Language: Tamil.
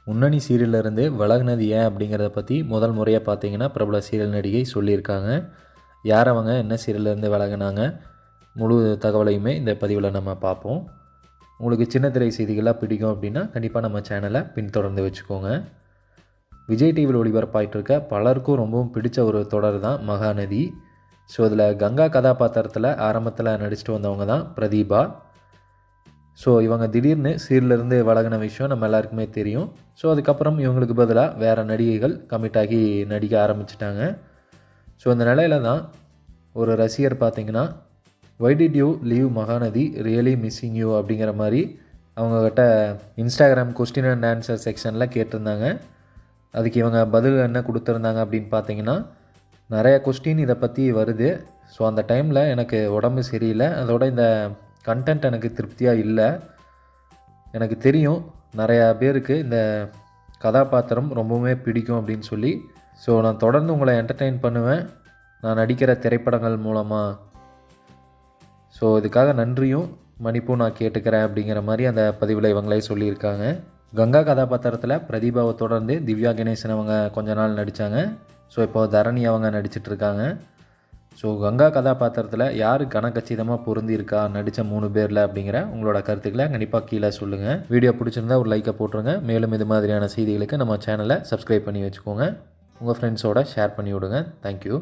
முன்னணி சீரியல்லேருந்து விலகுனது ஏன் அப்படிங்கிறத பற்றி முதல் முறையாக பார்த்தீங்கன்னா பிரபல சீரியல் நடிகை சொல்லியிருக்காங்க. யார் அவங்க, என்ன சீரியல்லேருந்து விலகுனாங்க, முழு தகவலையுமே இந்த பதிவில் நம்ம பார்ப்போம். உங்களுக்கு சின்ன திரை செய்திகளாக பிடிக்கும் அப்படின்னா கண்டிப்பாக நம்ம சேனலை பின்தொடர்ந்து வச்சுக்கோங்க. விஜய் டிவியில் ஒளிபரப்பாயிட்டு இருக்க பலருக்கும் ரொம்பவும் பிடிச்ச ஒரு தொடர் தான் மகாநதி. ஸோ அதில் கங்கா கதாபாத்திரத்தில் ஆரம்பத்தில் நடிச்சிட்டு வந்தவங்க தான் பிரதீபா. ஸோ இவங்க திடீர்னு சீரியல்லேருந்து விலகின விஷயம் நம்ம எல்லாருக்குமே தெரியும். ஸோ அதுக்கப்புறம் இவங்களுக்கு பதிலாக வேறு நடிகைகள் கமிட் ஆகி நடிக்க ஆரம்பிச்சிட்டாங்க. ஸோ இந்த நிலையில தான் ஒரு ரசிகர் பார்த்திங்கன்னா, why did you leave Mahanadi, really missing you அப்படிங்கிற மாதிரி அவங்கக்கிட்ட இன்ஸ்டாகிராம் கொஸ்டின் அண்ட் ஆன்சர் செக்ஷனில் கேட்டிருந்தாங்க. அதுக்கு இவங்க பதில் என்ன கொடுத்துருந்தாங்க அப்படின்னு பார்த்தீங்கன்னா, நிறைய கொஸ்டின் இதை பற்றி வருது. ஸோ அந்த டைமில் எனக்கு உடம்பு சரியில்லை, அதோட இந்த கண்டென்ட் எனக்கு திருப்தியாக இல்லை. எனக்கு தெரியும் நிறையா பேருக்கு இந்த கதாபாத்திரம் ரொம்பவுமே பிடிக்கும் அப்படின்னு சொல்லி. ஸோ நான் தொடர்ந்து உங்களை என்டர்டெயின் பண்ணுவேன் நான் நடிக்கிற திரைப்படங்கள் மூலமாக. ஸோ இதுக்காக நன்றியும் மன்னிப்பும் நான் கேட்டுக்கிறேன் அப்படிங்கிற மாதிரி அந்த பதிவில் இவங்களே சொல்லியிருக்காங்க. கங்கா கதாபாத்திரத்தில் பிரதீபாவை தொடர்ந்து திவ்யா கணேசன் அவங்க கொஞ்ச நாள் நடித்தாங்க. ஸோ இப்போ தரணி அவங்க நடிச்சிட்ருக்காங்க. ஸோ கங்கா கதாபாத்திரத்தில் யார் கனகச்சிதமாக பொருந்திருக்கா நடித்த 3 பேரில் அப்படிங்கிற உங்களோட கருத்துக்களை கண்டிப்பாக கீழே சொல்லுங்கள். வீடியோ பிடிச்சிருந்தா ஒரு லைக்கை போட்டுருங்க. மேலும் இது மாதிரியான செய்திகளுக்கு நம்ம சேனலை சப்ஸ்கிரைப் பண்ணி வச்சுக்கோங்க. உங்கள் ஃப்ரெண்ட்ஸோட ஷேர் பண்ணி விடுங்க. தேங்க்யூ.